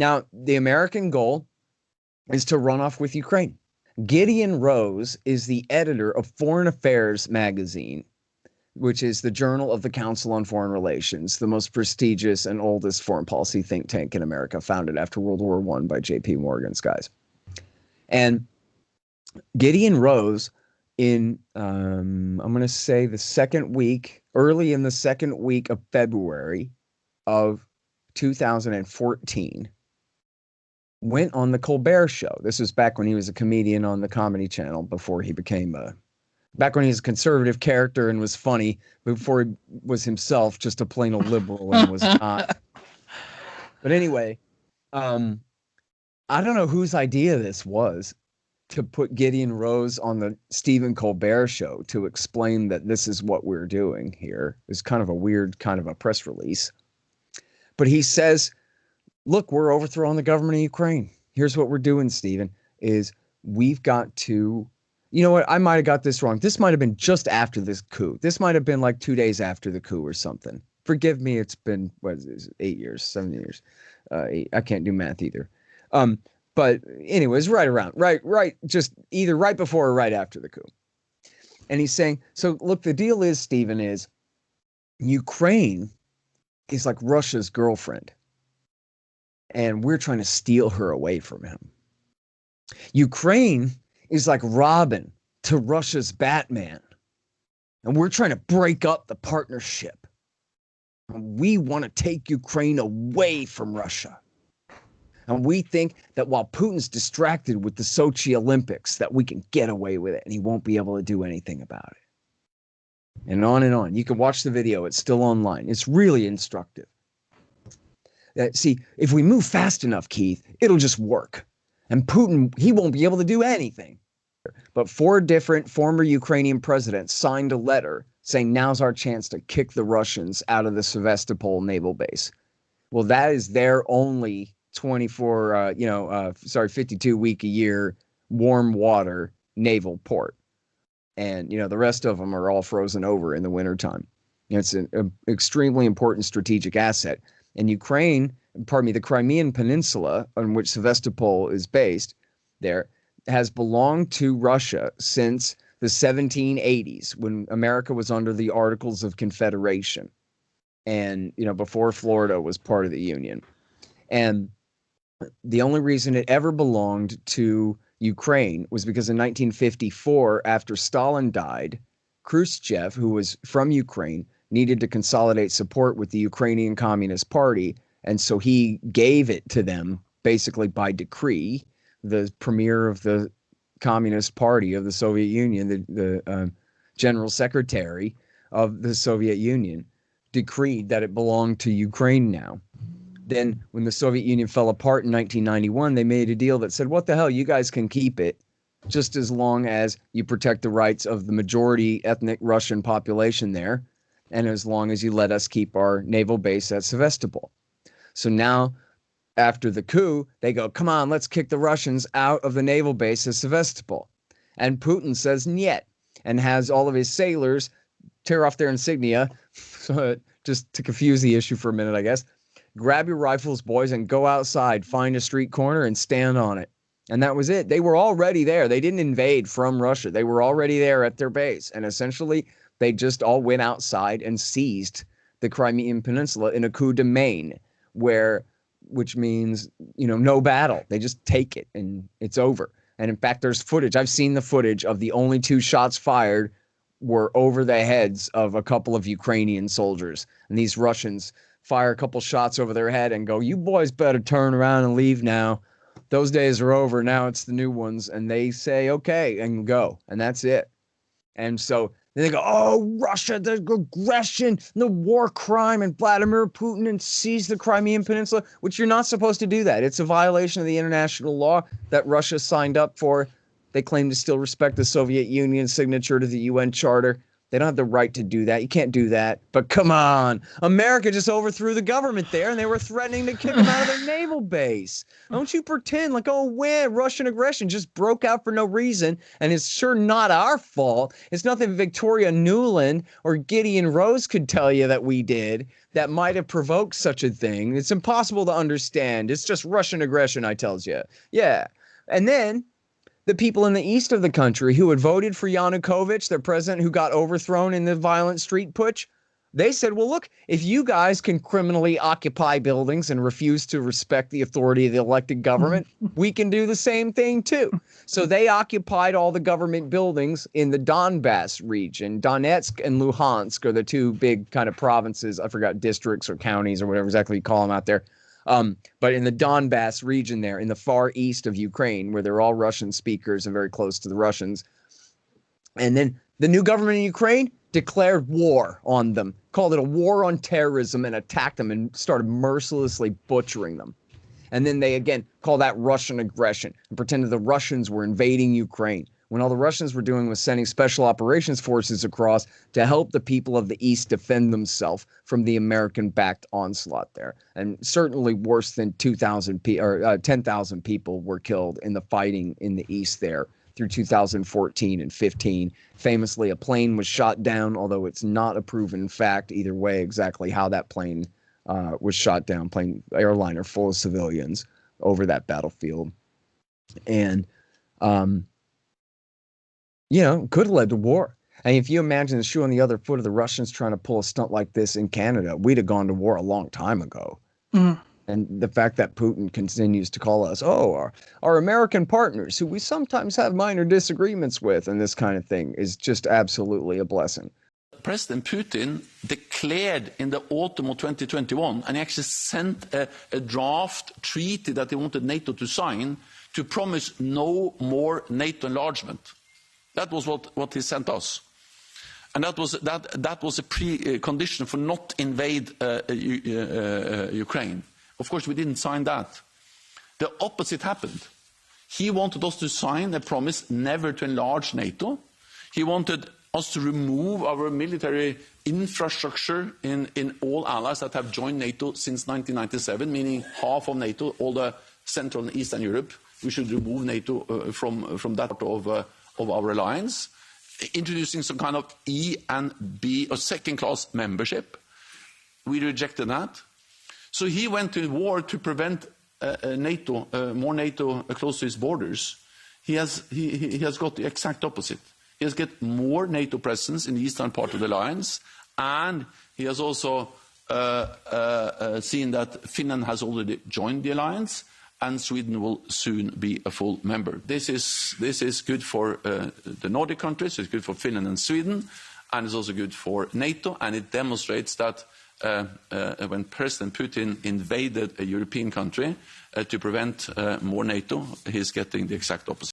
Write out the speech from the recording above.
Now, the American goal is to run off with Ukraine. Gideon Rose is the editor of Foreign Affairs magazine, which is the journal of the Council on Foreign Relations, the most prestigious and oldest foreign policy think tank in America, founded after World War I by J.P. Morgan's guys. And Gideon Rose, in, I'm going to say early in the second week of February of 2014, went on the Colbert Show. This was back when he was a comedian on the Comedy Channel, before he became back when he was a conservative character and was funny, before he was himself just a plain old liberal and was not. But anyway, I don't know whose idea this was, to put Gideon Rose on the Stephen Colbert Show to explain that this is what we're doing here. It's kind of a weird kind of a press release. But he says, look, we're overthrowing the government of Ukraine. Here's what we're doing, Stephen, is we've got to, you know what, I might have got this wrong. This might have been just after this coup. This might have been like 2 days after the coup or something. Forgive me, it's been, what is it, 8 years, 7 years. I can't do math either. But anyways, right, just either right before or right after the coup. And he's saying, so look, the deal is, Stephen, is Ukraine is like Russia's girlfriend, and we're trying to steal her away from him. Ukraine is like Robin to Russia's Batman, and we're trying to break up the partnership. We want to take Ukraine away from Russia. And we think that while Putin's distracted with the Sochi Olympics, that we can get away with it and he won't be able to do anything about it. And on and on. You can watch the video. It's still online. It's really instructive. See, if we move fast enough, Keith, it'll just work. And Putin, he won't be able to do anything. But 4 different former Ukrainian presidents signed a letter saying now's our chance to kick the Russians out of the Sevastopol naval base. Well, that is their only 52 week a year warm water naval port. And, the rest of them are all frozen over in the wintertime. It's an extremely important strategic asset. And Ukraine, the Crimean Peninsula, on which Sevastopol is based there, has belonged to Russia since the 1780s, when America was under the Articles of Confederation. And, before Florida was part of the Union. And the only reason it ever belonged to Ukraine was because in 1954, after Stalin died, Khrushchev, who was from Ukraine, needed to consolidate support with the Ukrainian Communist Party. And so he gave it to them basically by decree. The premier of the Communist Party of the Soviet Union, the general secretary of the Soviet Union, decreed that it belonged to Ukraine now. Then when the Soviet Union fell apart in 1991, they made a deal that said, what the hell, you guys can keep it just as long as you protect the rights of the majority ethnic Russian population there, and as long as you let us keep our naval base at Sevastopol. So now, after the coup, they go, come on, let's kick the Russians out of the naval base at Sevastopol. And Putin says, "Niet," and has all of his sailors tear off their insignia, so just to confuse the issue for a minute, I guess. Grab your rifles, boys, and go outside, find a street corner and stand on it. And that was it. They were already there. They didn't invade from Russia. They were already there at their base. And essentially, they just all went outside and seized the Crimean Peninsula in a coup de main, which means, no battle. They just take it and it's over. And in fact, there's footage. I've seen the footage of the only 2 shots fired were over the heads of a couple of Ukrainian soldiers. And these Russians fire a couple shots over their head and go, you boys better turn around and leave now. Those days are over. Now it's the new ones. And they say, okay, and go. And that's it. And so then they go, oh, Russia, the aggression, the war crime, and Vladimir Putin and seize the Crimean Peninsula, which you're not supposed to do that. It's a violation of the international law that Russia signed up for. They claim to still respect the Soviet Union signature to the UN Charter. They don't have the right to do that. You can't do that. But come on, America just overthrew the government there, and they were threatening to kick them out of their naval base. Don't you pretend like, oh, Russian aggression just broke out for no reason, and it's sure not our fault. It's nothing Victoria Nuland or Gideon Rose could tell you that we did that might have provoked such a thing. It's impossible to understand. It's just Russian aggression, I tells you. Yeah. And then the people in the east of the country who had voted for Yanukovych, their president who got overthrown in the violent street putsch, they said, well, look, if you guys can criminally occupy buildings and refuse to respect the authority of the elected government, we can do the same thing too. So they occupied all the government buildings in the Donbass region. Donetsk and Luhansk are the two big kind of provinces. I forgot, districts or counties or whatever exactly you call them out there. But in the Donbass region there, in the far east of Ukraine, where they're all Russian speakers and very close to the Russians. And then the new government in Ukraine declared war on them, called it a war on terrorism, and attacked them and started mercilessly butchering them. And then they again call that Russian aggression and pretended the Russians were invading Ukraine, when all the Russians were doing was sending special operations forces across to help the people of the East defend themselves from the American-backed onslaught there. And certainly worse than 10,000 people were killed in the fighting in the East there through 2014 and 15. Famously, a plane was shot down, although it's not a proven fact either way exactly how that plane was shot down, airliner full of civilians over that battlefield. And could have led to war. And if you imagine the shoe on the other foot of the Russians trying to pull a stunt like this in Canada, we'd have gone to war a long time ago. And the fact that Putin continues to call us, our American partners, who we sometimes have minor disagreements with, and this kind of thing is just absolutely a blessing. President Putin declared in the autumn of 2021, and he actually sent a draft treaty that he wanted NATO to sign to promise no more NATO enlargement. That was what he sent us. And that was a precondition for not invade Ukraine. Of course, we didn't sign that. The opposite happened. He wanted us to sign a promise never to enlarge NATO. He wanted us to remove our military infrastructure in all allies that have joined NATO since 1997, meaning half of NATO, all the Central and Eastern Europe. We should remove NATO from that part of our alliance, introducing some kind of E and B or second-class membership. We rejected that. So he went to war to prevent more NATO close to his borders. He has got the exact opposite. He has got more NATO presence in the eastern part of the alliance, and he has also seen that Finland has already joined the alliance, and Sweden will soon be a full member. This is good for the Nordic countries, it's good for Finland and Sweden, and it's also good for NATO, and it demonstrates that when President Putin invaded a European country to prevent more NATO, he's getting the exact opposite.